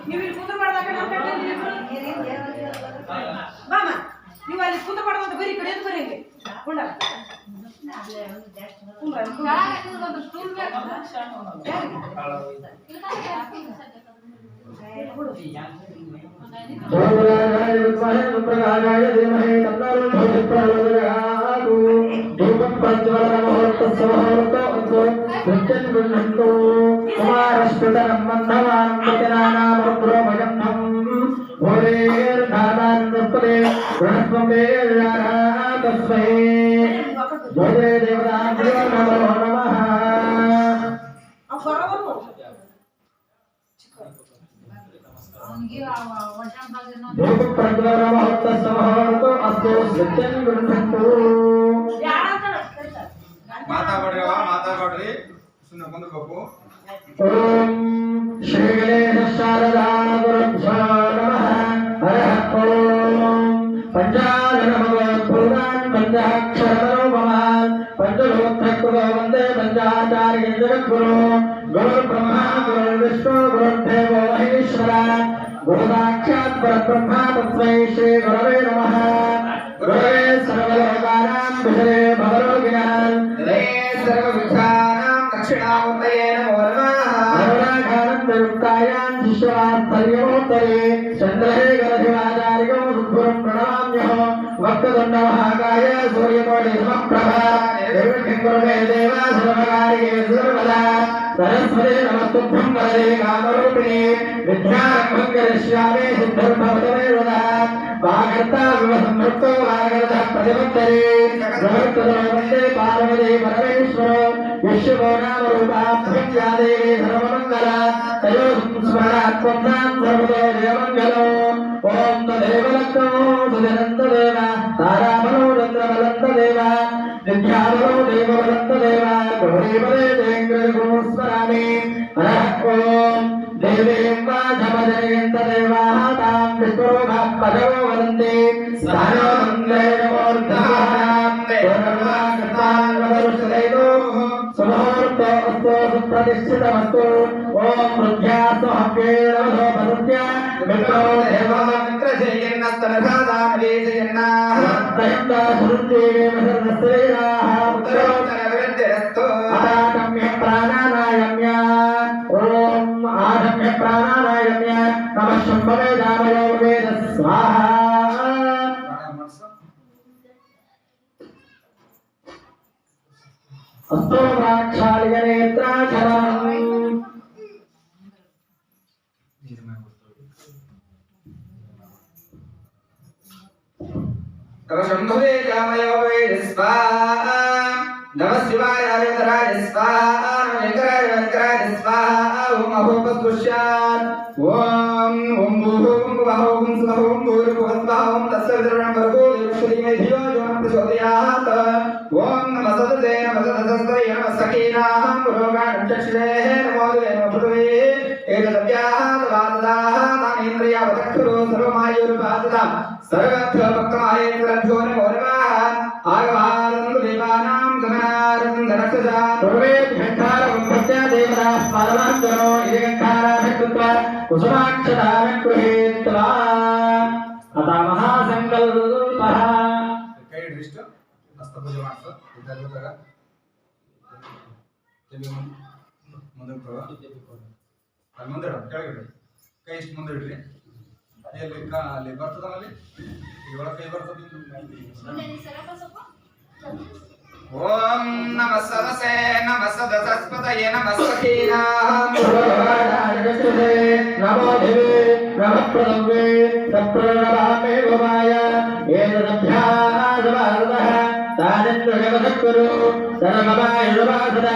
ನೀವು ಕೂತು ಮಾಡ್ದಾಗ ಮಾಮ ನೀವು ಅಲ್ಲಿ ಕೂತು ಮಾಡುವಂತ ಬರೀ ಕಡೆ ಬರೀ ಉಂಡ ಮಾತಾಡ್ರಿ ಸುಮ್ಮನೆ ಬಂದ್ಬೇಕು. ಓಂ ಶ್ರೀ ಗಣೇಶ ಶಾರದಾ ಗುರುಭ್ಯೋ ನಮಃ. ಹರಃ ಓಂ ಪಂಚಾಕ್ಷರ ಭಗವತ್ಪೂರ್ಣಾನ್ ಪಂಚಾಕ್ಷರಮನೋಪಮಾನ್ ಪಂಚಗೋತ್ರಕೃತೋ ವಂದೇ ಪಂಚಾಚಾರ್ಯ ಜಗದ್ಗುರು ಗುರು ಬ್ರಹ್ಮ ಗುರು ವಿಷ್ಣು ಗುರುರ್ದೇವೋ ಮಹೇಶ್ವರ ಗುರು ಸಾಕ್ಷಾತ್ ಪರಬ್ರಹ್ಮ ತಸ್ಮೈ ಶ್ರೀ ಗುರವೇ ನಮಃ. ಗುರವೇ ಸರ್ವಲೋಕಾನಾಂ ವಿಷಯೇ ಭವರೋಗಿಣಾಂ ಸರ್ವವಿಘ್ನಾನಾಂ ದಕ್ಷಿಣಾಮೂರ್ತಯೇ ನಮೋ ನಮಃ. ಅರುಣಾಘಾನಂದಯುಕ್ತಾಯಾಂ ಶಿಶ್ವಾತ್ಸರ್ಯೋತ್ತರೇ ಚಂದ್ರಹೇ ಗರಧಿವಾಚಾರ್ಯೋ ಸುದ್ಗುರುಂ ಪ್ರಣಮಾಮ್ಯಹೋ. ವಕ್ರತುಂಡಮಹಾಕಾಯ ಸೂರ್ಯಕೋಟಿ ಸಮಪ್ರಭಾ ನಿರ್ವಿಘ್ನಂ ಕುರು ಮೇ ದೇವ ಸರ್ವಕಾರ್ಯೇ ಸರ್ವದಾ. ಸರಸ್ವತಿ ನಮಸ್ತುಭ್ಯಂ ವರದೇ ಕಾಮರೂಪಿಣಿ ವಿದ್ಯಾರಂಭಂ ಕರಿಷ್ಯಾಮಿ ಸಿದ್ಧರ್ಭವತು ಮೇ ವದಾ. ವಾಗರ್ತಾ ವಿವಸಂವೃತ್ತೋ ವಾಗರ್ತಾ ಪ್ರತಿಪತ್ತರೇ ಪ್ರವರ್ತದೋ ವಂದೇ ಪಾರ್ವತಿ ಪರಮೇಶ್ವರೋ ವಿಶ್ವೋ ನಾಮ ರೂಪಾಭ್ಯಂ ಯಾ ದೇವಿ ಸರ್ವಮಂಗಲ ತಯೋ ಸ್ಮರಣಾತ್ಮಂ ಸರ್ವತೋ ಜಯಮಂಗಲೋ. ಓಂ ತದೇವ ಲಕ್ಷ್ಮೋ ಸುಜನಂತದೇವ ತಾರಾಮನೋರಂದ್ರಬಲಂತದೇವ ವಿದ್ಯಾಬಲೋ ದೇವಬಲಂತದೇವ ಗೌರೀಪದೇ ದೇಂಗ್ರಗುರು ಸ್ಮರಾಮಿ. ಹರಃ ಓಂ ದೇವೀಂ ವಾಚಮಜನಯಂತದೇವಾಃ ತಾಂ ವಿಶ್ವರೂಪಾಃ ಪದವೋ ವದಂತಿ ಸ್ಥಾನೋ ಮಂಗಲೇನ ಮೂರ್ಧಾನಾಂ ದೇವರ್ವಾಕೃತಾನ್ ವದರುಷದೈವೋ ಸುಮೂರ್ತೋ ಅಸ್ತೋ ಸುಪ್ರತಿಷ್ಠಿತಮಸ್ತು. ಓಂ ಮೃದ್ಯಾಸೋ ಹವ್ಯೇರವಧೋ ಭರುತ್ಯ ಮಿತ್ರೋ ದೇವಾ ಮಿತ್ರಜಯನ್ನಸ್ತನಧಾದಾನವೇಜಯನ್ನಾಃ ತಯಂತ ಸುರುತ್ಯೇವೇಮ ಸರ್ವಸ್ತ್ರೀರಾಃ ಉತ್ತರೋತ್ತರವಿದ್ಯರಸ್ತು. ಆರಮ್ಯ ಪ್ರಾಣಾನಾಯಮ್ಯ ಓಂ ಆರಮ್ಯ ಪ್ರಾಣಾನಾಯಮ್ಯ ನಮಃ ಶಂಭವೇ ದಾಮಯೋ ವೇದ ಸ್ವಾಹಾ. ಅಸ್ತೋ ರಾಕ್ಷಾಲಿಯ ನೇತ್ರಾಚಲಂ ಶಂಭುವೇ ದಾಮಯೋ ವೇದ ಸ್ವಾಹಾ. ನಮಃ ಶಿವಾಯ ಹರಿವರಾಯ ಸ್ವಾಹಾ. ವೆಂಕರಾಯ ವೆಂಕರಾಯ ಸ್ವಾಹಾ. ಓಂ ಅಹೋಪಸ್ಪೃಶ್ಯಾತ್. ಓಂ ಓಂ ಭೂರ್ಭುವಃ ಭುವಃ ಓಂ ಸ್ವಃ ಓಂ ಭೂರ್ಭುವಃ ಸ್ವಃ ಓಂ ತಸ್ಸವಿತೃಣಂ ಭರ್ಗೋ ದೇವಶ್ರೀ ಧಿಯೋ ಯೋ ನ ಪ್ರಚೋದಯಾತ್. ಓಂ ನಮಃ ಸದಸೇ ನಮಃ ಸದಸಸ್ತೈ ನಮಃ ಸಖೀನಾಂ ಪುರೋಗಾಣಂ ಚಕ್ಷುಷೇ ನಮೋ ದೇವೇ ನಮಃ ಪೃಥ್ವೇ ಏತದ್ಯಾಃ ತವಾದಾಃ ತಾನೇಂದ್ರಿಯಾವತಕ್ಷುರೋ ಸರ್ವಮಾಯುರ್ಪಾದತಾಂ ಸರ್ವತ್ರ ಭಕ್ತಮಾಯೇಂದ್ರಭ್ಯೋ ನಮೋ ನಮಃ. ಆಗಮಾನಂದ ದೇವಾನಾಂ ಗಮನಾರಂ ಧನಕ್ಷಜಾ ಪೂರ್ವೇ ಘಂಟಾರಂ ಪ್ರತ್ಯಾ ದೇವತಾಃ ಪಾದವಾಂತರೋ ಏಕಂಠಾರಾಭಿಕೃತ್ವ ಕುಸುಮಾಕ್ಷರಾಭಿಗೃಹೇತ್ವಾ. ಅತ ಮಹಾಸಂಕಲ್ಪಃ. ಕೈ ಹಿಡಿದಿಷ್ಟು ಹಸ್ತ ಪೂಜೆ ಮಾಡ್ಸು. ಇದೆಲ್ಲ ತಗ ಮುಂದೆ ಮುಂದೆ ಕೆಳಗಿಡ್ರಿ. ಕೈ ಇಷ್ಟು ಮುಂದೆ ಇಡ್ರಿ. ಎಲ್ಲಿ ಅಲ್ಲಿ ಬರ್ತದಲ್ಲಿ ಈಗ ಒಳಗೆ ಕೈ ಬರ್ತದೆ. ಓಂ ನಮಃ ಸದಸೇ ನಮಃ ಸದಸಸ್ಪತಯೇ ನಮಃ ಸಖೀನಾಂ ನಮೋ ದೇವೇ ನಮಃ ಪ್ರಭವೇ ಸಪ್ರಣವಾಮೇ ಭವಾಯ. ಏತದಭ್ಯಾಸವಾದಃ ತಾನೇಂದ್ರ ಜಗದ್ಗುರು ಸರ್ವಮಾಯುರ್ವಾಸದ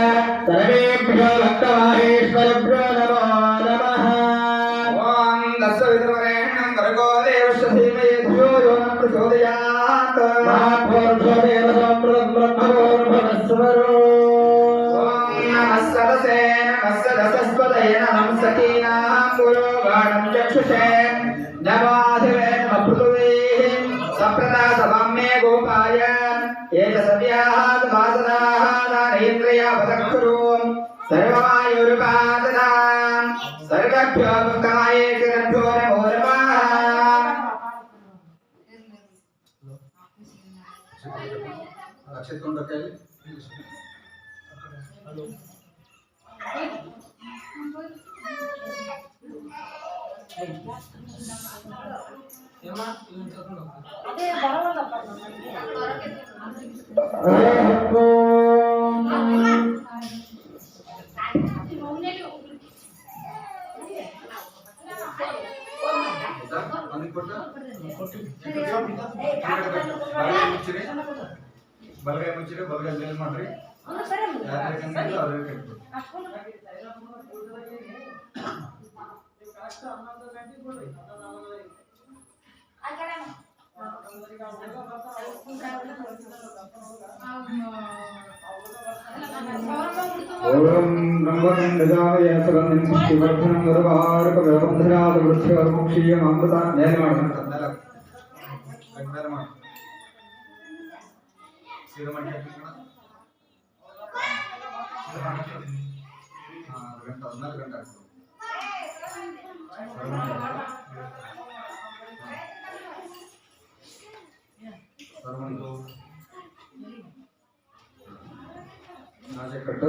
ಸರ್ವೇಭ್ಯೋ ಭಕ್ತಮಾಹೇಶ್ವರಭ್ಯೋ ನಮೋ ನಮಃ. ಓಂ ದಸ್ಸವಿತೃವರೇಣ್ಯಂ ಭರ್ಗೋ ದೇವಸ್ಯ ಧೀಮಹಿ ಧಿಯೋ ಯೋ ನ ಪ್ರಚೋದಯಾತ್. ಮಹಾಭೋರ್ಧೋ ದೇವಸಂಪ್ರದಂ ಬ್ರಹ್ಮವೋ ಓಂ ನಮಃ ಸದಸೇ ನಮಃ ಸದಸಸ್ಪತಯೇ ನಮಃ ಸಖೀನಾಂ ಪುರೋಗಾಣಂ ಚಕ್ಷುಷೇ ನಮಾಧಿವೇ ನಮಃ ಪೃಥ್ವೇ ಸಪ್ರತಾ ಸವಾಮ್ಯೇ ಗೋಪಾಯ ಏತಸವ್ಯಾ सर्वाः वासनाः नारेन्द्रिया पदक्षुरु सर्वमायुरुपादनां सर्वभ्यो मुक्तमायेतिरभ्यो नमो नमः ಅದೇ ಬರವಲ್ಲಪ್ಪ ಬಲಗೈ ಮುಚ್ಚಿರಿ ಬಲಗೈ ಮೇಲ್ ಮಾಡ್ರಿ ಯಾರು ಕಣ್ಣಿಲ್ಲ ಅವ್ರಿಗೆ ಕಟ್ಬಿಡಿ ಓಂ ರಂಗಕಂಡಜಾಯ ಸಗಂಧಿಂ ಪುಷ್ಟಿವರ್ಧನಂ ಗುರುವಾರಕ ವ್ಯವಬಂಧನಾದ ವೃಕ್ಷವರ್ಮುಕ್ಷೀಯ ಅಮೃತ ಮೇಲೆ ಮಾಡ್ತಾರೆ ಮೇಲೆ ಮಾಡಿ ಸೀದಾ ಮಾಡಿ ಗಂಟೆ 14 ಗಂಟೆ ಆಗ್ತದೆ ರಾಜಕಟ್ಟು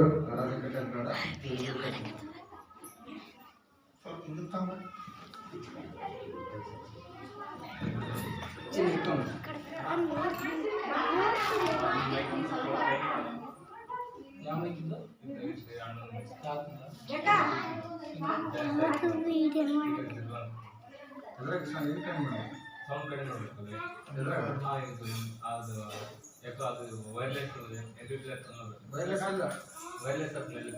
ಬೇಡ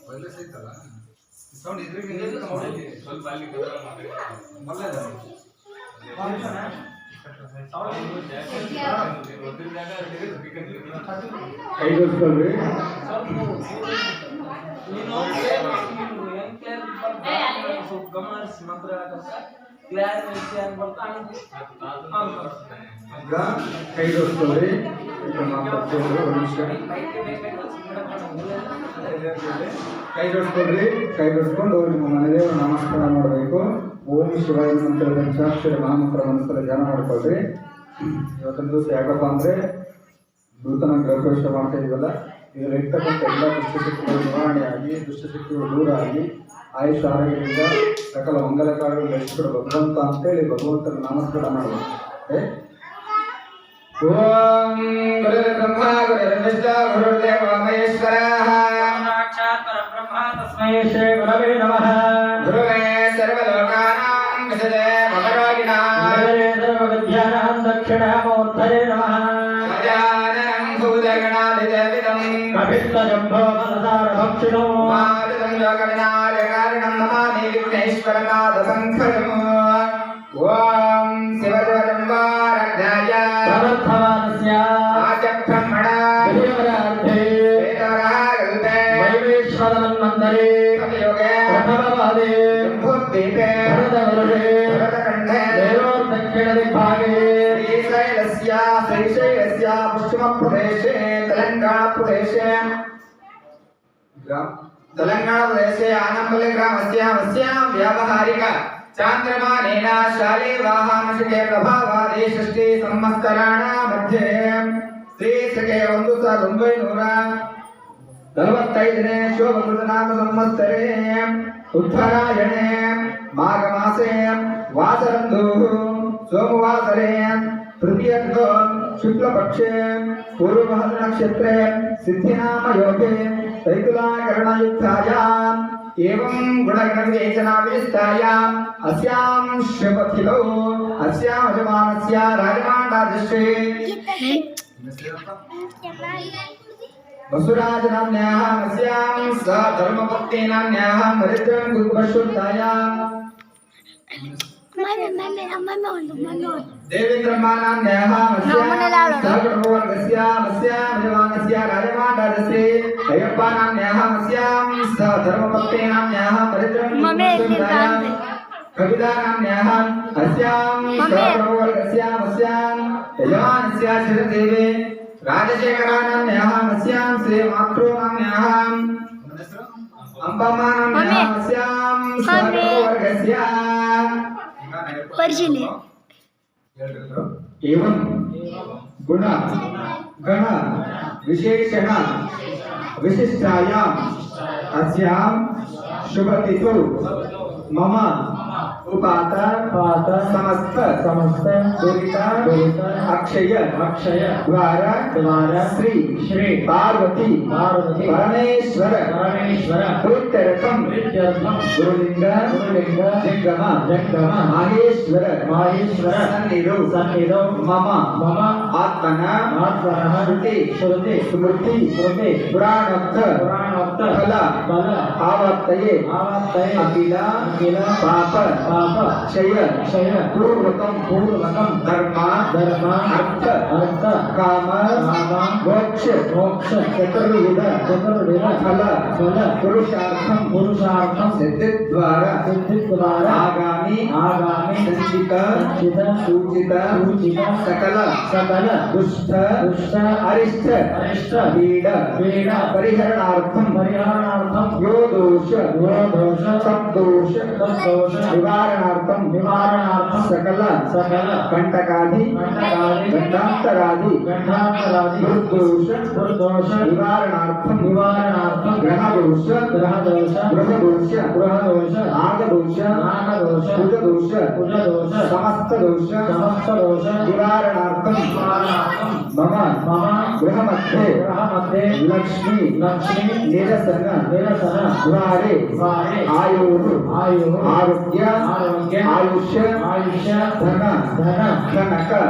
ವೈರ್ಲೆಸ್ ಐತಲ್ಲ ಸೌಂಡ್ ಇದ್ರಿಗೆ ಸ್ವಲ್ಪ ಅಲ್ಲಿ ಕೈಗೊಳ್ಸ್ಕೊಳ್ರಿ ಕೈಗೊಳ್ಸ್ಕೊಳ್ರಿ ಕೈಗೊಳ್ಸ್ಕೊಂಡು ನಿಮ್ಮ ಮನೆದೇವರು ನಮಸ್ಕಾರ ಮಾಡಬೇಕು. ಓಂ ಶಿವಾಯ ಮಂತ್ರ ಪಂಚಾಕ್ಷರ ಮಹಾಮಂತ್ರ ಮನಸ್ಸಲ್ಲಿ ಧ್ಯಾನ ಮಾಡ್ಕೊಳ್ರಿ. ಇವತ್ತಿನ ದಿವಸ ಯಾಕಪ್ಪ ಅಂದರೆ ನೂತನ ಗೃಹಪ್ರವೇಶ ಮಾಡ್ತಾ ಇದೀವಲ್ಲ, ಇದರಲ್ಲಿರ್ತಕ್ಕಂಥ ಎಲ್ಲ ದುಷ್ಟಶಕ್ತಿಗಳು ನಿವಾರಣೆ ಆಗಿ ದುಷ್ಟಶಕ್ತಿಗಳು ದೂರ ಆಗಿ ಆಯುಷ್ ಆರೋಗ್ಯದಿಂದ ಸಕಲ ಮಂಗಲ ಕಾರ್ಯಗಳು ನಡೆಸಿಕೊಡು ಭಗವಂತ ಅಂತೇಳಿ ಭಗವಂತನ ನಮಸ್ಕಾರ ಮಾಡಬೇಕು. ಓಂ ಗುರುರ್ಬ್ರಹ್ಮ ಗುರುರ್ವಿಷ್ಣು ಗುರುರ್ದೇವೋ ಮಹೇಶ್ವರಃ ಸಾಕ್ಷಾತ್ ಪರಬ್ರಹ್ಮ ತಸ್ಮೈ ಶ್ರೀ ಗುರವೇ ನಮಃ. ಗುರುವೇ ಸರ್ವಲೋಕಾನಾಂ ವಿಷಜೇ ಭವರೋಗಿಣಾಂ ಸರ್ವವಿದ್ಯಾನಾಂ ದಕ್ಷಿಣಾಮೂರ್ತಯೇ ನಮಃ. ಗಜಾನನಂ ಭೂತಗಣಾಧಿದೇವಿದಂ ಕಪಿತ್ತಜಂಭೋ ಮನಸಾರಭಕ್ಷಿಣೋ ಮಾರುತಂ ಯೋಗವಿನಾಶಕಾರಣಂ ನಮಾಮಿ ವಿಘ್ನೇಶ್ವರನಾಥ ಸಂಖರಂ. ಓಂ ಶಿವಜಗದಂಬಾರಜ್ಞಾಯ ಸಮರ್ಥವಾನಸ್ಯ ಆಚಬ್ರಹ್ಮಣ ದೇವರಾರ್ಧೇ ವೇದರಾಗಲ್ಪೆ ವೈವೇಶ್ವರಮನ್ವಂತರೇ ಕಲಿಯುಗೆ ಪ್ರಥಮವಾದೇ ಜಂಬೂದ್ವೀಪೆ ಭರತವರ್ಷೇ ಭರತಖಂಡೇ ದೇವೋರ್ದಕ್ಷಿಣದಿಗ್ಭಾಗೇ ಶ್ರೀಶೈಲಸ್ಯ ಪಶ್ಚಿಮಪ್ರದೇಶೇ ತೆಲಂಗಾಣಪ್ರದೇಶೇ आनंबले ग्रामस्यां व्यावहारिक चांद्रमानेन शाले वाहामशके प्रभावादि षष्ठी संवत्सराणां मध्ये श्रीशके 1945 शोभकृतनाम संवत्सरे उत्तरायणे माघमासे वासरन्धुः सोमवासरे तृतीयर्धो शुक्लपक्षे पूर्वभाद्र नक्षत्रे सिद्धिनाम योगे तैतुलाकरणयुक्तायाम् एवं गुणगणविवेचनाविस्तायाम् अस्यां शुभतिलौ अस्यां यजमानस्य राजमाण्डादिश्रे वसुराजनाम्न्याः अस्यां स धर्मपत्नीनाम्न्याः मरित्रं गुरुपशुद्धायाम् देवेन्द्रमानाम्न्याः अस्यां सहगुणवर्गस्य अस्यां यजमानस्य राजमाण्डादिश्रे अय्यप्पानाम्न्याः अस्यां स धर्मपत्नीनाम्न्याः मरित्रं गुरुपशुद्धायाम् कवितानाम्न्याः अस्यां सहगुणवर्गस्य अस्यां यजमानस्य शिरदेवे ರಾಜಶೇಖರಾನನ್ಯಃ ಮಸ್ಯಾಂ ಶ್ರೀ ಮಾತೃನಾಮ್ಯಃ ಅಂಬಮಾನನ್ಯಃ ಮಸ್ಯಾಂ ಸ್ವರ್ಗವರ್ಗಸ್ಯ ಪರಿಶೀಲಿ एवं गुण गण विशेषण विशिष्टायाम् अस्यां शुभतिथौ मम उपात समस्त दुरित अक्षय द्वारा श्री पार्वती परमेश्वर प्रीत्यर्थं गुरुलिंग जंगम माहेश्वर सन्निधौ मम आत्मना श्रुति स्मृति पुराणोक्त फल आवर्तये अखिल पाप क्षय पूर्वकं धर्म अर्थ काम मोक्ष चतुर्विध फल पुरुषार्थं सिद्धिद्वारा आगामी संचित सूचित सकल दुष्ट अरिष्ट पीड़ा परिहरणार्थं यो दोष सद्दोष निवारणार्थं सकल कंटकादि गंधांतरादि दुर्दोष निवारणार्थं ग्रहदोष गृहदोष नागदोष कुजदोष समस्त दोष निवारणार्थं मम गृहमध्ये लक्ष्मी निरसन द्वारे आयुः आरोग्य आयुष्य धन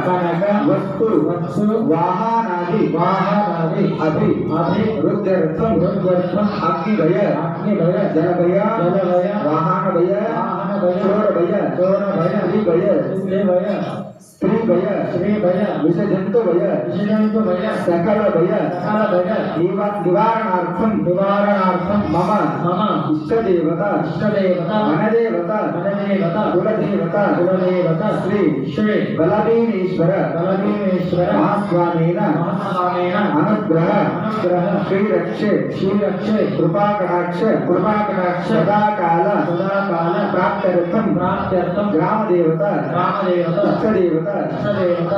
कनक वस्तु वाहनादि रुद्रर्थं अग्निभय जलभय वाहनभय चोरभय स्त्रीभय विषजन्तुभय सकल भय निवारणार्थं मम इष्टदेवता मनदेवता कुलदेवता श्री बलभीमेश्वर महास्वामिन अनुग्रह श्रीरक्षे कृपाकटाक्ष सदाकाल प्राप्त्यर्थं ग्रामदेवता इष्टदेवता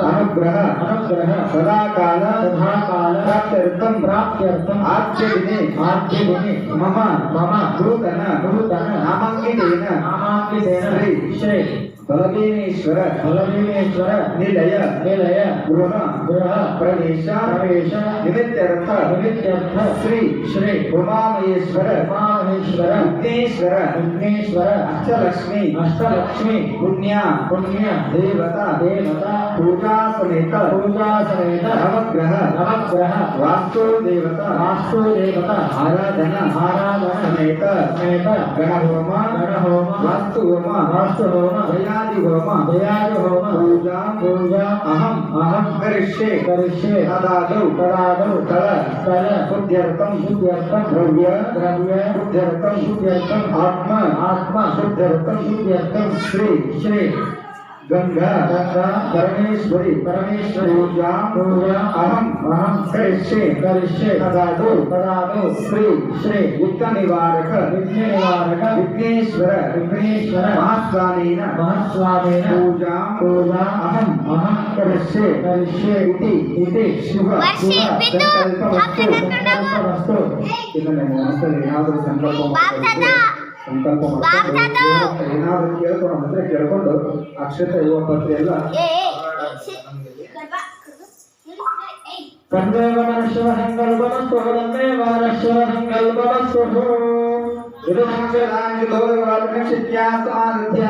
अनुग्रह सदाकाल प्राप्त्यर्थं आद्य दिने मम नूतन नामाङ्कितेन श्री बलभीमेश्वर निलय गृह प्रवेश निमित्त्यर्थ श्री उमामहेश्वर विघ्नेश्वर अष्टलक्ष्मी पुण्य देवता पूजा समेत नवग्रह वास्तु देवता आराधना समेत गणहोम वास्तु होम दयादि होम पूजा अहम करिष्ये तदादौ कल शुद्ध्यर्थं द्रव्य शुद्ध्यर्थं आत्मा शुद्ध्यर्थं श्री गंगा परमेश्वरी पूजा अहम करिष्ये तदादौ श्री विघ्न निवारक विघ्नेश्वर महास्वामिन पूजा अहम करिष्ये इति शुभ संकल्पमस्तु ಏನಾದರೂ ಸಂಕಲ್ಪ ಏನಾದರೂ ಕೇಳ್ಕೊಂಡು ಅಕ್ಷತೆ ಇರುವ ಪತ್ರ ಎಲ್ಲ ತಂದೇವ ಮನುಷ್ಯ ಸಂಕಲ್ಪಮಸ್ತು ತಂದೇವ ಮನುಷ್ಯ ಸಂಕಲ್ಪಮಸ್ತು ಇದು ಮಂಗಲಾಂಗಿ ಗೌರವಾತ್ಮಕ್ಷಿತ್ಯಾತ್ಮಾದಿತ್ಯ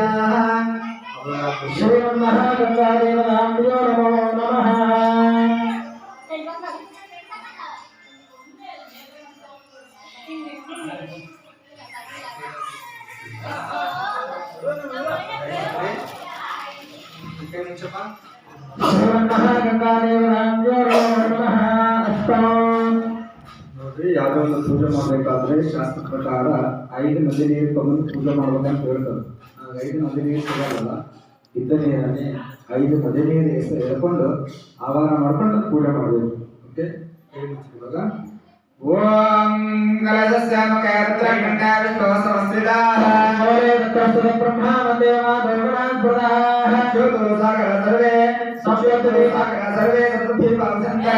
ಶ್ರೀಮನ್ಮಹಾಗಂಗಾದೇವನಾಂಬ್ಯೋ ನಮೋ ನಮಃ ನೋಡ್ರಿ ಯಾವುದೋ ಒಂದು ಪೂಜೆ ಮಾಡಬೇಕಾದ್ರೆ ಶಾಸ್ತ್ರ ಪ್ರಕಾರ 5 ನದಿ ನೀರು ತಗೊಂಡು ಪೂಜೆ ಮಾಡ್ಬೇಕಂತ ಹೇಳ್ತಾರೆ. 5 ನದಿ ನೀರು ಸಿಗಲ್ಲ, ಇದ್ದ ನೀರನ್ನೇ 5 ನದಿ ನೀರು ಎಳ್ಕೊಂಡು ಆವಾರ ಮಾಡ್ಕೊಂಡು ಪೂಜೆ ಮಾಡಬೇಕು. ಓಕೆ, ఓం కలశస్యామకైర్ద్రగణ్యా విష్ణో సమస్వితాః ఓరే తత్ర బ్రహ్మ దేవా దేవాన్ ప్రదాః శోతో సాగర సర్వే సప్యతో సాగర సర్వే సప్తీ భావసంతర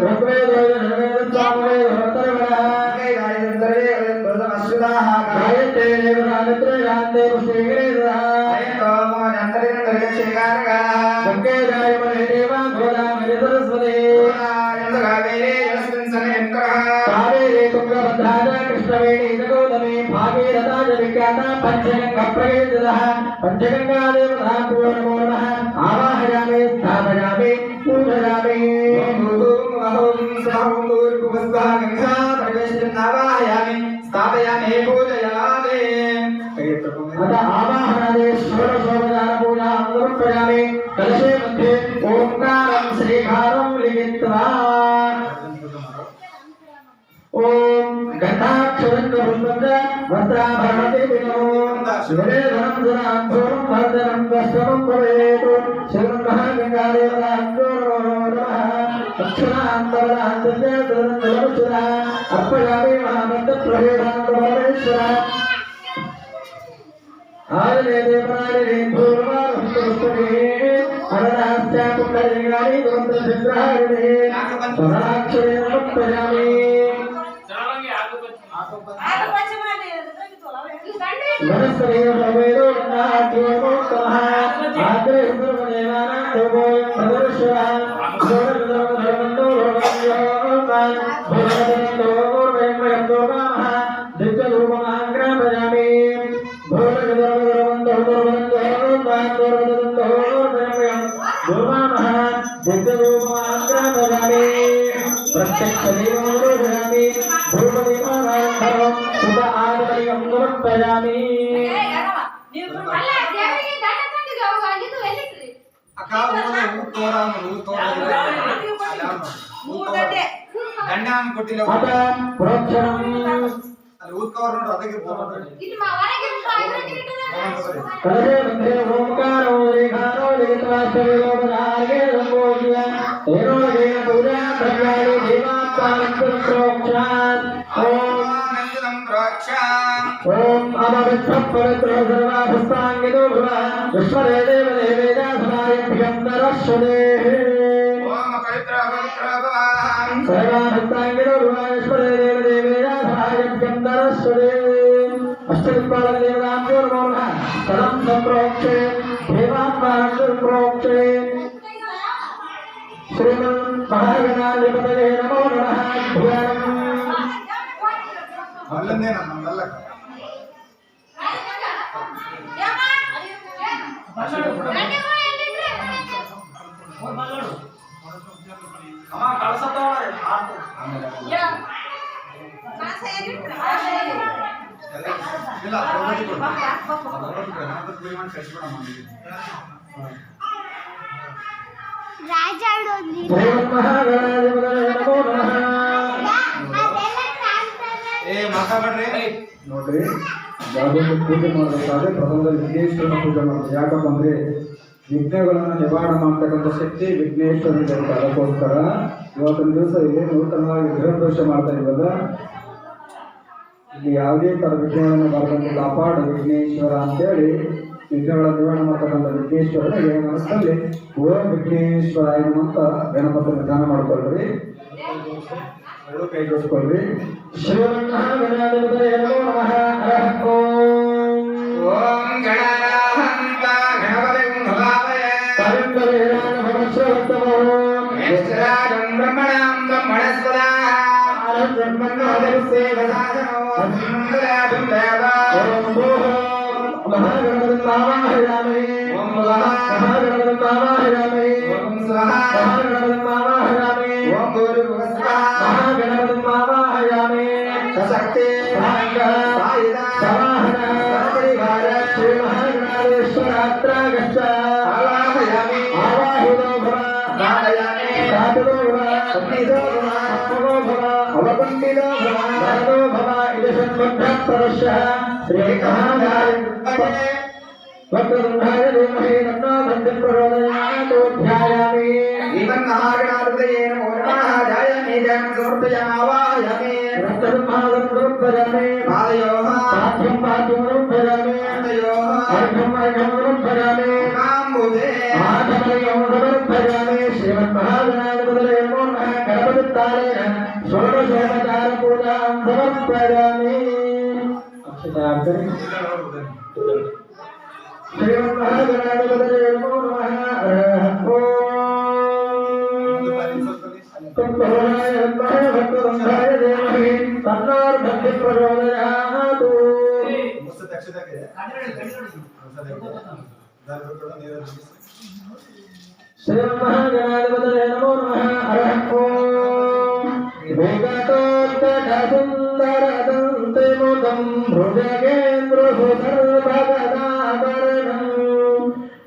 ఋగ్వేదో యజుర్వేదో సామవేదో అథర్వణ కైరాయ సర్వే సమస్వితాః గాయత్రే దేవరాత్రే గాంతే పుష్పేవేదా అయంతో మోజంతరిన దర్గక్షేకారగా గంగేరాయ మనే దేవా గోదావరి సరస్వతి యందగావేరే యస్మిన్ సనయంకరః కావేరే తుంగభద్రాజ కృష్ణవేణి గౌతమి భాగీరథాజ విఖ్యాత పంచగంగ ప్రవేశితః పంచగంగా దేవతాభ్యో నమో నమః ఆవాహయామి స్థాపయామి పూజయామి స్థాపయామి పూజయామి अथ आवाहनादे षोडशोपचार पूजा समर्पयामि कलशे मध्ये ओंकारं श्रीकारं लिखित्वा ओम गन्धाक्षरं वस्त्राभरणते विनो शिवरे धनं धनाभूरं वर्धनं वस्त्रं भवेत् शिवं महागङ्गादेवताभ्यो नमः दक्षिणान्तरान्तर्जलमुचरा अर्पयामि महामन्त्रप्रभेदान्तपरमेश्वर आले देवराले पूर्वारुष्टुष्टुमे अनदास्या पुण्डरीगानि दुरन्तसिद्धारिणे स्वराक्षरे नमस्पयामि वनस्पतिः सर्वेदो नाट्योत्तमः आग्रे सर्वदेवानां देवोऽयं भगवश्वरः सर्वधर्मधर्मन्दो भगवन्योऽमान् भगवन्तो वयं दोमामः दिव्यरूपमाग्रापयामि దండం కొట్టిలో ಅಲ್ಲಿ ಊದ್ಕವರ್ ನೋಡ್ರಿ ಅದಕ್ಕೆ कलशे मध्ये ओंकारो रेखारो लिखित्वास्तविलोपदार्गे संबोध्य तेनोर्गेण पूजा द्रव्याणि देवात्मानं प्रोक्षात् ओम अमविष्टः पवित्रो सर्वाभस्ताङ्गितो भव विश्वरे देवदेवेदा समायभ्यं नरश्वदेः ओम पवित्र पवित्र भवान् सर्वाभस्ताङ्गितो भव विश्वरे देवदेवेदा समायभ्यं नरश्वदेः अष्टविद्वालकदेवताभ्यो नमो नमः तदं सम्प्रोक्षे देवात्मानं सम्प्रोक्षे श्रीमन्महागणाधिपतये नमो नमः ध्यानम् ಅಲ್ಲಂದೇ ನಮ್ಮಲ್ಲ ಅಮ್ಮ ಕಳ್ಸತ್ತವ ಇಲ್ಲ ಪ್ರಗತಿ ಕೊಡು ಕಳಿಸ್ಬಿಡಮ್ಮ ರಾಜಾಡೋದ್ಲಿ श्रीमन्महागणाधिपतये नमो नमः ಏ ಮಾತಾಡ್ರಿ ನೋಡ್ರಿ ಯಾವುದೊಂದು ಪೂಜೆ ಮಾಡಬೇಕಾದ್ರೆ ಪ್ರಥಮದಲ್ಲಿ ವಿಘ್ನೇಶ್ವರನ ಪೂಜೆ ಮಾಡೋದು. ಯಾಕಪ್ಪ ಅಂದ್ರೆ ವಿಘ್ನಗಳನ್ನು ನಿವಾರಣೆ ಮಾಡ್ತಕ್ಕಂಥ ಶಕ್ತಿ ವಿಘ್ನೇಶ್ವರನಿಗೆ ಇರುತ್ತೆ. ಅದಕ್ಕೋಸ್ಕರ ಇವತ್ತಿನ ದಿವಸ ಇಲ್ಲಿ ನೂತನವಾಗಿ ಗೃಹ ಪ್ರವೇಶ ಮಾಡ್ತಾ ಇದ್ದಲ್ಲ, ಇಲ್ಲಿ ಯಾವುದೇ ಥರ ವಿಘ್ನಗಳನ್ನು ಬರದಂತೆ ಕಾಪಾಡು ವಿಘ್ನೇಶ್ವರ ಅಂತೇಳಿ ವಿಘ್ನಗಳ ನಿವಾರಣೆ ಮಾಡ್ತಕ್ಕಂಥ ವಿಘ್ನೇಶ್ವರನಿಗೆ ಮನಸ್ಸಲ್ಲಿ ಓಂ ವಿಘ್ನೇಶ್ವರಾಯ ಅಂತ ಗಣಪತಿಯನ್ನು ಧ್ಯಾನ ಮಾಡ್ಕೊಳ್ರಿ. ಎರಡು ಕೈ ಜೋಡಿಸ್ಕೊಳ್ರಿ. ಶ್ರೀಮನ್ಮಹಾಗಣಾಧಿಪತಯೇ ನಮೋ ನಮಃ. ಹರಃ ಓಂ ಓಂ ಗಣಾನಾಹಂತ ಗಣಪತಿಂ ಭವಾಮಹೇ ಕವಿಂ ಕವೀನಾಂ ಭವಶ್ರವಸ್ತಮೋ ಯಶ್ರಾಜಂ ಬ್ರಹ್ಮಣಾಂ ಬ್ರಹ್ಮಣಸ್ಪದಾಃ ಬ್ರಹ್ಮಣ್ಯೋದಯಸ್ಯೇ ಸಾಧನೋ ಸುಂದರಾಭಿಂ ದೇವಾ ಓಂ ಭೂಃ ಮಹಾಗಣಪತಿಂ ಆವಾಹಯಾಮಿ. ಓಂ ಭುವಃ ಮಹಾಗಣಪತಿಂ ಆವಾಹಯಾಮಿ. ಓಂ ಸ್ವಃ ಮಹಾಗಣಪತಿಂ ಆವಾಹಯಾಮಿ. ಓಂ ಭೂರ್ಭುವಃ ಸ್ವಃ ಮಹಾಗಣಪತಿಂ ಆವಾಹಯಾಮಿ. ಸಶಕ್ತಿ ಸಾಂಗಃ ಸಾಯುಧ ಸವಾಹನ ಪರಿವಾರ ಶ್ರೀ ಮಹಾಗಣಾಧೀಶ್ವರಾತ್ರ ಗಚ್ಚ. ಆವಾಹಯಾಮಿ ಆವಾಹಿತೋ ಭವ ಧಾರಯಾಮಿ ಧಾತುರೋ ಭವ ಸನ್ನಿಧೋ ಭವ ಸತ್ವೋ ಭವ ಅವಕುಂಠಿತೋ ಭವ ಧನೋ ಭವ ಇದು ಸನ್ಮುಖ ಪ್ರದರ್ಶಃ ಶ್ರೀ ಮಹಾಗಣಾಧಿಪತಯೇ वक्रतुण्डाय धीमहि तन्नो दन्तिः प्रचोदयात् ध्यायामि श्रीमन्महागणाधिपतये नमो नमः ध्यायामि ध्यानं समर्पयामावाहयामि रक्तसंहारं समर्पयामि पादयोः पाठ्यं पाठ्यं समर्पयामि पादयोः अर्घ्यं अर्घ्यं समर्पयामि माम्बुधे आचमनीयं समर्पयामि श्रीमन्महागणाधिपतये नमो नमः गणपतित्तालेन षोडशोपचारपूजां समर्पयामि अक्षतार्पणे श्रीमन्महागणाधिपतये नमो नमः तत्त्वभुवनाय विद्महे भक्तवृन्दाय धीमहि तन्नो दन्तिः प्रचोदयात् श्रीमन्महागणाधिपतये नमो नमः हरः ॐ वेगतोत्कटसुन्दरदन्तिमुखं भुजगेन्द्रभूधर्भगदाभरणं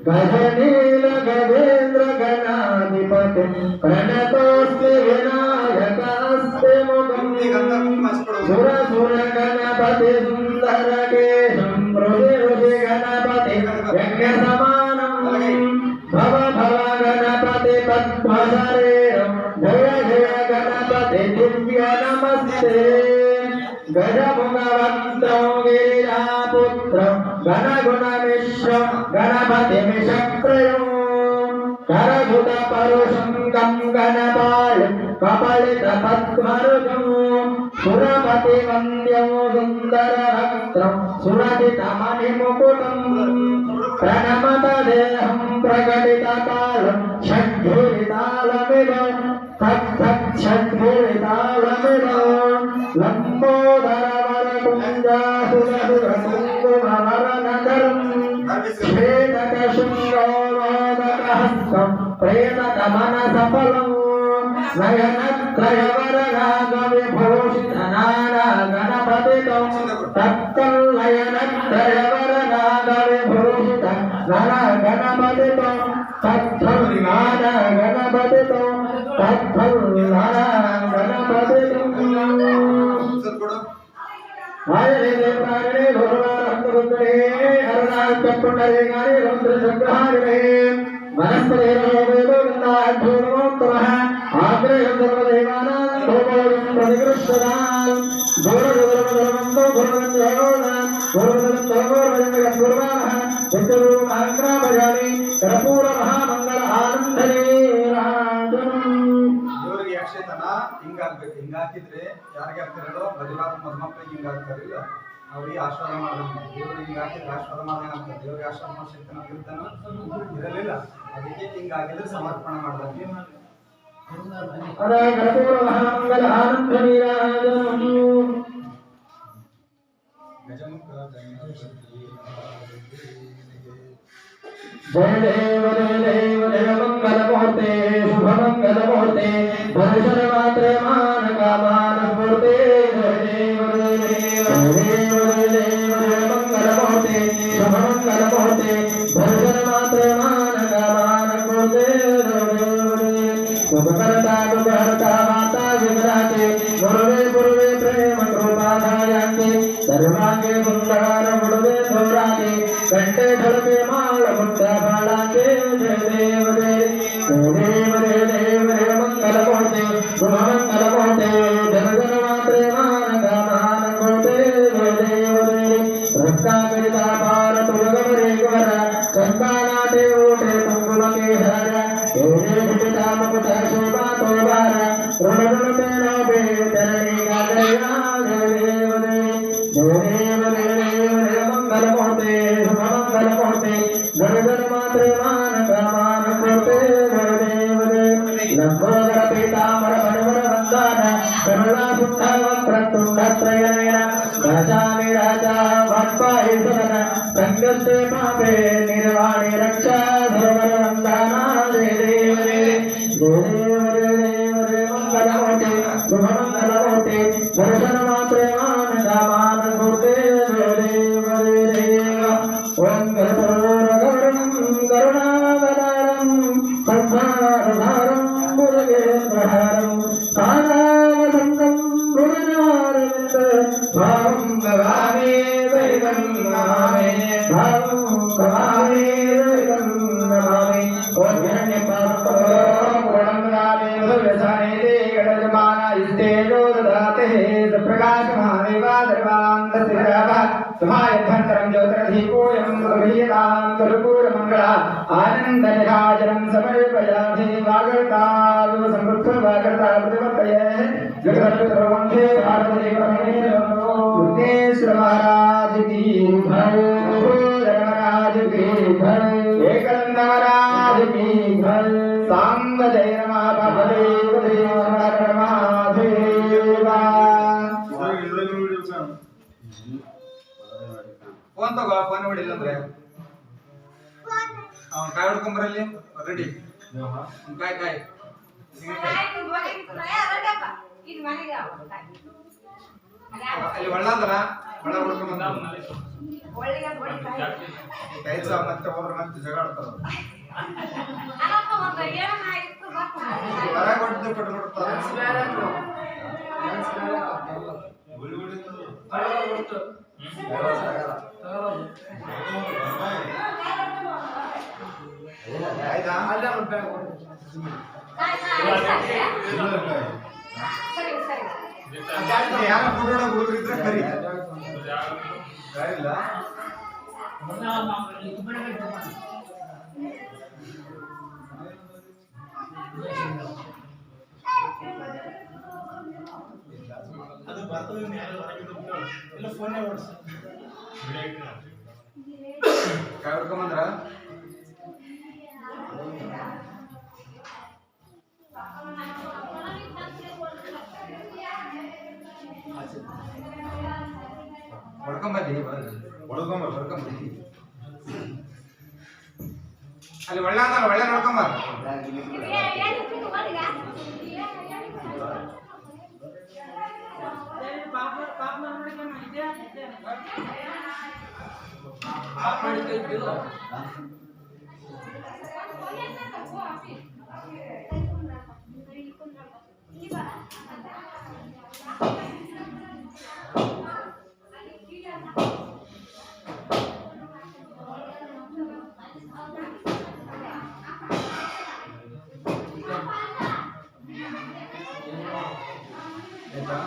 गजनीलगजेन्द्रगणाधिपतिं प्रणतोऽस्मि विनायकास्ते मुखं सुरसुरगणपति सुन्दरकेशं हृदि गणपति यज्ञसमानं भव भव गणपति पद्मशरीरं जय जय गणपति दिव्य नमस्ते गजमुखवक्त्रं गिरिजापुत्रं गणगुणमिश्रं गणपतिमिषक्रियं करधुतपरुषं गं गणपालं कपलितपद्मरुजं सुरपतिवन्द्यं सुन्दरभक्त्रं सुरजितमणिमुकुटं प्रणमतदेहं प्रकटितकालं षड्भुरितालमिदं तत्तच्छड्भुरितालमिदं लम्बोदरवरकुञ्जासुरसुरकुङ्कुमवरनगरं श्वेतकशृङ्गोदकहस्तं प्रेतकमनसफलं नयनत्रयवररागविभूषितनाना गणपतितं तत्कल्लयनत्रयवररागविभूषित नर गणपतितं तत्फल्लान गणपतितं तत्फल्लान गणपतितं आयरे प्राणे धोरवारहन्तरुद्रे अरुणाचपुण्डरे गारे रुद्रशङ्कहारिणे वनस्पतिर्वेदोगन्धाढ्योर्मोत्तमः आग्रहं सर्वदेवानां भोगोऽयं प्रतिगृह्यतां घोरगोरमधर्मन्तो घोरगञ्जयोनां घोरगञ्जयोर्वयं विष्णुरूपाग्रामयामि कर्पूरमहामङ्गल आनन्दने ದೇವರಿಗೆ ಅಕ್ಷೇತನ ಹಿಂಗಾಗ್ಬೇಕು. ಹಿಂಗಾಕಿದ್ರೆ ಯಾರಿಗೆ ಆಗ್ತಿರಲ್ಲೋ ಬದಿವಾದ ಮದುಮಕ್ಕಳಿಗೆ ಹಿಂಗಾಗ್ತಾರಿಲ್ಲ ಅವ್ರಿಗೆ ಆಶೀರ್ವಾದ ಮಾಡಬೇಕು. ದೇವರಿಗೆ ಹಿಂಗಾಕಿದ್ರೆ ಆಶೀರ್ವಾದ ಮಾಡ್ದಂಗ ದೇವರಿಗೆ ಆಶೀರ್ವಾದ ಮಾಡೋ ಶಕ್ತಿ ನಾವು ಇರ್ತಾನೋ ಇರಲಿಲ್ಲ. ಅದಕ್ಕೆ ಹಿಂಗಾಗಿದ್ರೆ ಸಮರ್ಪಣೆ ಮಾಡ್ದಂಗೆ ಅದ कर्पूरमहामङ्गल आनन्दने ಗಜಮುಖ जय देव जय मंगलमूर्ते शुभमंगलमूर्ते दर्शनमात्रे मानकामानस्फूर्ते जय देव जय मंगलमूर्ते शुभमंगलमूर्ते दर्शनमात्रे मानकामानस्फूर्ते जय देव शुभकर्ता शुभहर्ता माता विग्रहते गुरुवे गुरुवे प्रेम कृपाधायान्ते सर्वांगे सुंदर गुरुवे धोराते कंठे धड़के माल मुद्दा बालाके जय देव मंगलमूर्ते शुभमंगलमूर्ते जगन्मात्रे मानकामानस्फूर्ते जय देव रत्नाकरिता भारत उलगमरे कुवर संतानाते ऊटे तुंगुलके हर एरे भिटा मुकुट शोभा तोबार ऋणते नभे धरणी गागया जय देव मंगलमूर्ते शुभमंगलमूर्ते जगन्मात्रे मानकामानस्फूर्ते जय देव लंबोदर पीतांबर मनोहर वंदन करुणा सुंदर वक्रतुंडत्रयेण राजामि राजा वाक्पाहि सदन संगस्ते पापे निर्वाणे रक्षा धर्मर वंदना जय देव मंगलमूर्ते शुभमंगलमूर्ते दर्शनमात्रे मानकामानस्फूर्ते जय देव ओं कर्पूरगौरं करुणावतारं संसारधारं मुरगेन्द्रहारं कालावसन्तं भुवनारविन्द भावं गवामे दैवं नमामि भावं गवामे यो ददाते प्रकाशमानेवादर्वान्तस्थिरावः समायद्धन्तरं ज्योतिरधिकोऽयं गृह्यतां करुपूरमङ्गला आनन्दनिहाजनं समर्पयामि वागर्ताविव समृद्धवागर्ता प्रतिपत्तये जगद्गुरुवन्दे भारतदेवमेश्वर महाराज की जय महाराज की जय एकनंद महाराज की जय सांब जय महादेव देव महादेवा ಫೋನ್ ತಗೋ ಫೋನ್ ಹೊಡಿಲ್ಲ ಅಂದ್ರೆ ಕಾಯಿ ಹೊಡ್ಕೊಂಬರಲ್ಲಿ ರೆಡಿ ಕಾಯಿ ಕಾಯಿ ಅಲ್ಲಿ ಒಳ್ಳದಲ್ಲ ಒಳ್ಳ ಹೊಡ್ಕೊಂಬಂದ ಕೈಸ ಮತ್ತೆ ಹೋದ್ರೆ ಮತ್ತೆ ಜಗಳ ಆಡ್ತಾರ ಹೊರ ಕೊಟ್ಟು ಕೊಡ್ತಾರೆ ಆಯ್ತಾ ಯಾರ ಫೋಟೋ ಹುಡುಗರಿದ್ರೆ ಕರಿ ಇಲ್ಲ ಅದು ಬರ್ತದೆ ಎಲ್ಲ ಫೋನ್ ಕಾಯಿ ಹೊಡ್ಕೊಂಬಂದ್ರ ಹೊಡ್ಕೊಂಬಲ್ಲಿ ಹೊಡ್ಕೊಂಬಲ್ಲಿ ಅಲ್ಲಿ ಒಳ್ಳೆ ಅದಲ್ಲ ಒಳ್ಳೆ ನೋಡ್ಕೊಂಬ ಆಯ್ತಾ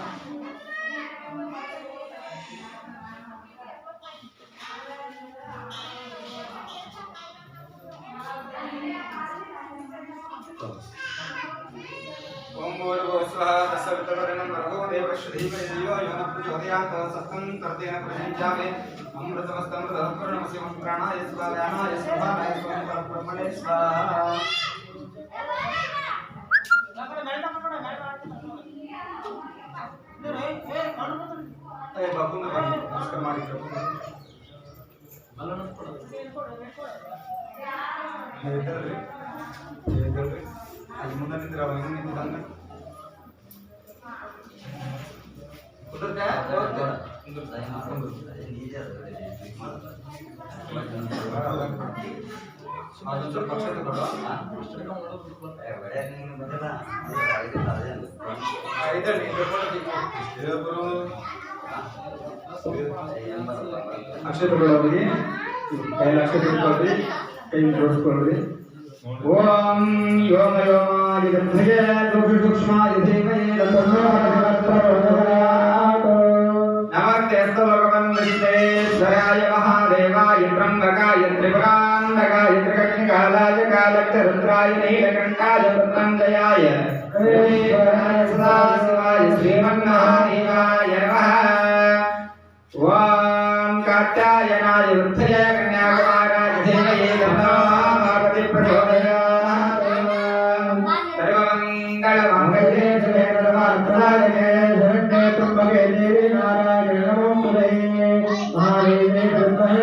ओम भूर्भुवः स्वः तत्सवितुर्वरेण्यं भर्गो देवस्य धीमहि धियो यो नः प्रचोदयात् सत्तं कर्तेन प्रयुञ्जामहे अमृतमस्तमृतपूर्णमस्य प्राणाय स्वाहाय स्वाहाय स्वाहा ब्रह्मणे स्वाहा ए बाबू ने नमस्कार ಮಾಡಿ ಹೇಳ್ರಿ ಅಲ್ಲಿ ಮುಂದೆ ನಿಂತಿರ ಅವ ಹೆಂಗ್ ನಿಂತಿದ್ದಾನೆ ಕುದುರ್ತೆ ಅದೊಂದು ಸ್ವಲ್ಪ ಪಕ್ಷ ತಗೊಳ್ಳ ಇದರಲ್ಲಿ ಅಕ್ಷತೆಗಳವರಿಗೆ ಕೈಯಲ್ಲಿ ಅಕ್ಷತೆ ಇಟ್ಕೊಳ್ರಿ ಕೈ ಜೋಡಿಸ್ಕೊಳ್ರಿ ಓಂ ಯೋಮ ಯೋಮಾಯ ಗಂಧಗೆ ಸೂಕ್ಷ್ಮಾಯ ಧೀಮಹಿ ತನ್ನೋ ಪ್ರಚೋದಯಾತ್ ನಮಸ್ತೆ ಅಸ್ತು ಭಗವನ್ ವಿಶ್ವೇಶ್ವರಾಯ ಮಹಾದೇವಾಯ ಬ್ರಹ್ಮಕಾಯ ತ್ರಿಪುರಾಂತಕಾಯ ತ್ರಿಕರ್ಣಿಕಾಲಾಯ ಕಾಲಕ್ಷರುದ್ರಾಯ ನೀಲಕಂಠಾಯ ವೃತ್ತಂಜಯಾಯ ಶ್ರೀವರಾಯ ಸದಾಶಿವಾಯ ಶ್ರೀಮನ್ಮಹಾದೇವಾಯ ನಮಃ ಓಂ ಕಾತ್ಯಾಯನಾಯ ವೃದ್ಧಯ ಕನ್ಯಾಕುಮಾರಾಯ ಧೀಮಹಿ ತನ್ನೋ ಪಾರ್ವತಿ ಪ್ರಚೋದಯಾತ್ ಸರ್ವಮಂಗಳಮಂಗಲೇ ಶಿವೆ ಸರ್ವಾರ್ಥಸಾಧಕೆ ಶರಣ್ಯೇ ತ್ರ್ಯಂಬಕೆ ದೇವಿ ನಾರಾಯಣಿ ನಮೋಸ್ತುತೇ ಮಹಾದೇವಿ ಬ್ರಹ್ಮಣೇ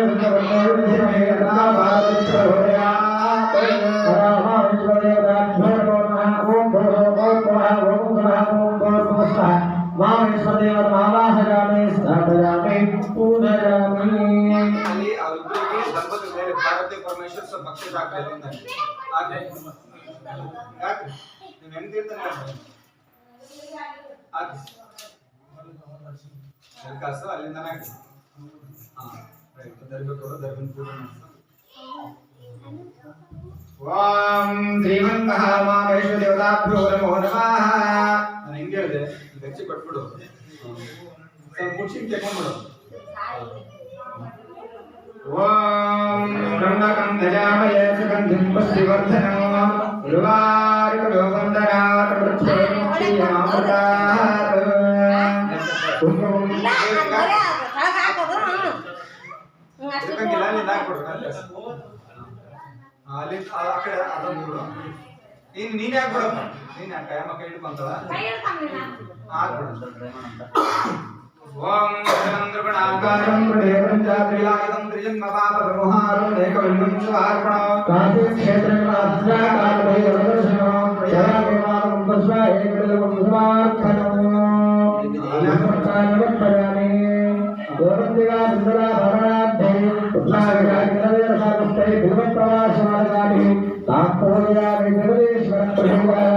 ಧೀಮಹಿ ತನ್ನೋ ಪಾರ್ವತಿ ಪ್ರಚೋದಯಾತ್ ಮಹಾವಿಶ್ವದೇವತಾಭ್ಯೋ ನಮಃ ಓಂ ಭೂರ್ಭುವಃ ಓಂ ಸ್ವಃ ಓಂ ಭೂರ್ಭುವಃ ಮಹಾವಿಶ್ವದೇವರ ಮಹಾವಾಹಯಾಮಿ ಸ್ಥಾಪಯಾಮಿ ಪೂಜಯಾಮಿ ಅಲ್ಲಿ ಅವರಿಬ್ಬರಿಗೆ ದಂಪತಿ ಮೇಲೆ ಪಾರ್ವತಿ ಪರಮೇಶ್ವರ ಸ್ವಲ್ಪ ಪಕ್ಷ ಹಾಕಲಿಲ್ಲ ಹಾಗೆ ಯಾಕೆ ನೀವು ಹೆಂಗ್ ತೀರ್ತಾನೆ ಹಾಕಿ ಕಾಸು ಅಲ್ಲಿಂದ ಹಾಕಿ ಹಾಂ ರೈಟ್ ದರ್ಬೇಕು ದರ್ಬನ್ ಪೂರ್ಣ ಓಂ ಶ್ರೀಮನ್ಮಹಾಮಾಮೇಶ ದೇವತಾಭ್ಯೋ ನಮೋ ನಮಃ. ನಾನು ಹೆಂಗೆ ಹೇಳಿದೆ ಬೆಚ್ಚಿ ಕೊಟ್ಬಿಡು ಸರ್ ಮುಚ್ಚಿನ ತೆಕೊಂಡ್ಬಿಡು. ಓಂ ಬ್ರಹ್ಮಕಂ ಧಜಾಮಯ ಸುಗಂಧಿಂ ಪುಷ್ಟಿವರ್ಧನಂ ಉರ್ವಾರುಕಲೋಕಂದನಾಥ ಮೃತ್ಯೋರ್ಮುಕ್ಷೀಯಮಾಮೃತಾತ್. ಇದಕ್ಕಿಲ್ಲ ಅಲ್ಲಿ ಹಾಕ್ಬಿಡು ಅಲ್ಲಿ ಆ ಕಡೆ ಅದೊಂದು ಬಿಡು. ನೀನ್ ಹಾಕ್ಬಿಡಪ್ಪ. ನೀನ್ ಕೈಯಮ್ಮ ಕೈ ಹಿಡ್ಕೊಂತಳ ಹಾಕ್ಬಿಡು. ಓಂ ಚಂದ್ರಗಣಾಕಾರಂ ದೇವಂ ಚಾತ್ರಿಲಾಯಂ ತ್ರಿಜನ್ಮಪಾಪಸಂಹಾರಂ ಏಕವಿಂಶಂ ಶಿವಾರ್ಪಣಂ ಕಾಶಿ ಕ್ಷೇತ್ರಗಳಾತ್ರಾಕಾರಭೈರವದರ್ಶನೋ ಪ್ರಯಾಗೇವಾಲಂ ತಸ್ಮೈ ಏಕವಿಂಶಂ ಶಿವಾರ್ಪಣಂ. ನಮಸ್ಕಾರಮರ್ಪಯಾಮಿ. ಗೋವಂತಿಗಾ ಬಿಂದಲಾ ಭರಣಾಬ್ಧೈ ಉತ್ಸಾಹಗಾಗಿರವೇರಸಾಗಸ್ತೈ ಬಿಲ್ವಪ್ರವಾಸಮಾರ್ಗಾಭಿ ತಾತ್ಪೋಯಾಮಿ ಜಗದೀಶ್ವರಂ ಪ್ರಭುವಾಯ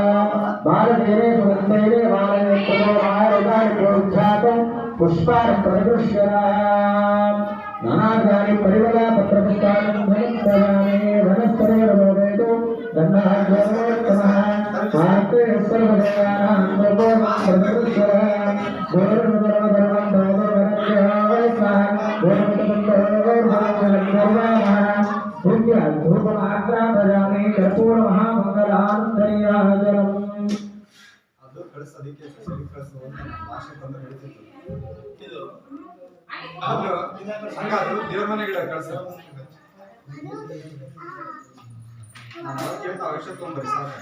ಭಾರತೀಯೇ ಸುಗಂಧೈರೇ ಮಾಲಯೇ ತಮೋ ಮಾಯಗಾನಿ ಪ್ರೋಚ್ಛಾತಂ पुष्पार प्रदृश्यराम नानागानि परिवला पत्रपुष्पाणं धनस्तरामि धनस्तरे रमोदेतु धन्नाज्योत्तमः भारते सर्वदेवानां सर्वों प्रदृश्यराम गोर्वधर्मधर्मं भवधर्मज्ञावैस्मः गोर्वधर्मधर्मं पुण्य धूपमात्रा प्रजामि कर्पूरमहामङ्गलान्तर्याजलम्. ಅದು ಕಳಿಸ್ ಅದಕ್ಕೆ ಸರಿ ಕಳಿಸು ಭಾಷೆ ಬಂದು ಹೇಳ್ತಿತ್ತು ಇದು ಅದು ಹಂಗ ಅದು ದೇವ್ರ ಮನೆಗೆ ಕಳಿಸ ನಾನು ಅವ್ರು ಕೇಳ್ತಾ ಅವಶ್ಯ ತೊಗೊಂಡ್ಬರಿ ಸಾಕು.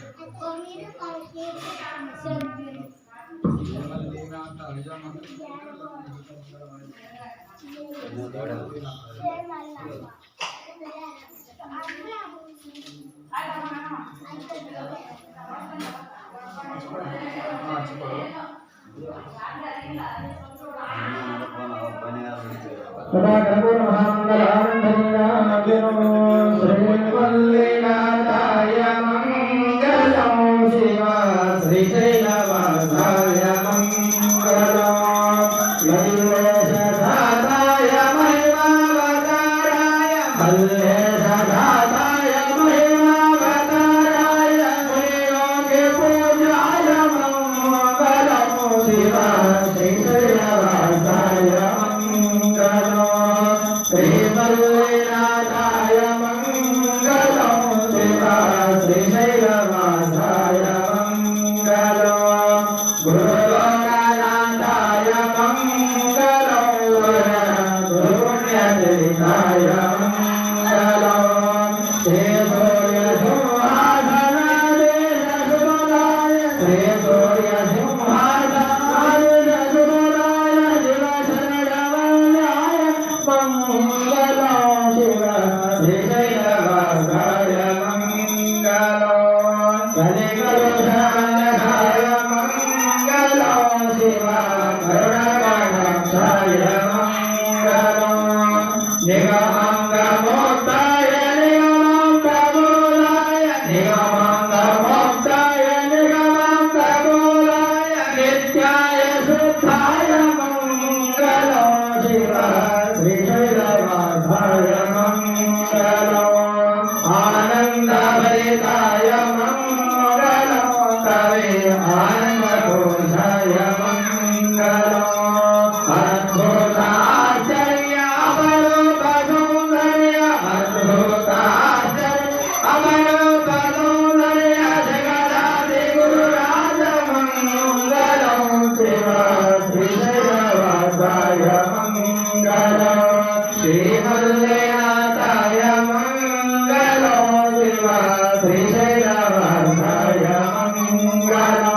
सदा कर्पूरमहामङ्गलानन्दनीयाजनो श्रीवल्लीनाथाय मङ्गलं शिवा श्रीशैलवासाय मङ्गलं मल्लेशदाताय महिमावताराय मल्लेशदाताय महिमावताराय श्रीयोगे पूज्याय मङ्गलं शिवा श्रीशैलवासाय श्रीमल्लीनाथाय मङ्गलं शिवा श्रीशैलवासाय मङ्गलं गुरुलोकनाथाय मङ्गलं गुरुपुण्यतीर्थाय मङ्गलं श्रीसूर्यसिंहासनाधीशसुमनाय श्रीसूर्यसिंहासनाधीशसुमनाय शिवशरणवल्याय मङ्गलं शिवा श्रीशैलवासाय मङ्गलं कलिकलुषानघाय मङ्गलं शिवा करुणाकटाक्षाय मङ्गलं निगमाङ्गमोक्ताय निगमाङ्गमूलाय निगमाङ्गमोक्ताय निगमाङ्गमूलाय नित्याय शुद्धाय मङ्गलं शिवा श्रीशैलवासाय मङ्गलं आनन्दभरिताय मङ्गलं कवे आनन्दघोषाय मङ्गलं अद्भुताश्चर्य अपरूपसौन्दर्य अद्भुताश्चर्य अपरूपसौन्दर्य जगदादिगुरुराज मङ्गलं शिवा श्रीशैलवासाय मङ्गलं श्रीमल्लीनाथाय मङ्गलं शिवा श्रीशैलवासाय मङ्गलं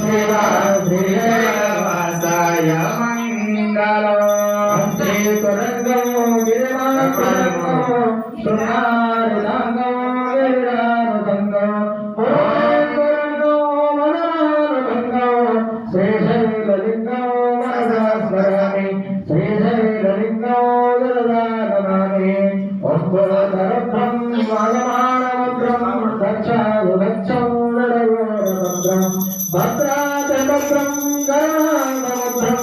शिवा श्रीशैलवासाय मङ्गलं श्रीतुरङ्गं गिरिमाकरङ्गं सुनारिलाङ्गं गिरिरानुगङ्गं श्रीशैललिङ्गं मनसा स्मरामि श्रीशैललिङ्गं ददानमामि ओंकारं वागमानमुद्रं दक्षायुगच्छं नरयोरमन्त्रं भद्रातभद्रं गरुडानमुद्रं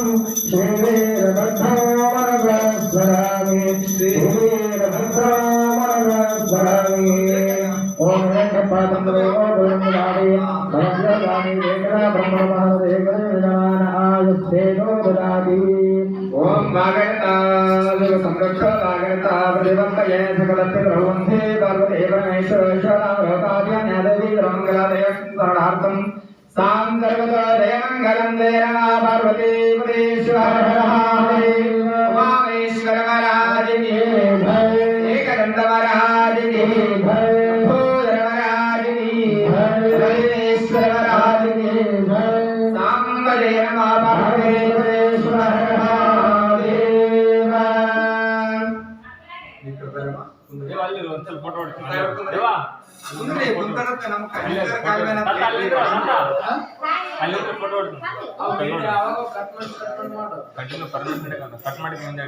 श्रीवीरभद्रं मनसा स्मरामि श्रीवीरभद्रं मनसा स्मरामि ओम वागर्ता संरक्षण वागर्ता प्रतिवर्तये सकलस्य प्रवन्धे पार्वती परमेश्वरेश्वरावतार्यन्यादेवी मंगलादयस्मरणार्थं सां सर्वतो जयमङ्गलं जय रमा पार्वती परेश्वर उमामेश्वर महाराज की जय एकदंत महाराज की जय भूधर महाराज की जय रविश्वर महाराज की जय सांब जय रमा पार्वती परेश्वर ಫೋಟೋ ದೇವಾ ಅಲ್ಲಿ ಫೋಟೋ ಕಂಟಿನ್ಯೂ ಪರ್ಮನೆಂಟ್ ಕಟ್ ಮಾಡಿ ಮುಂದೆ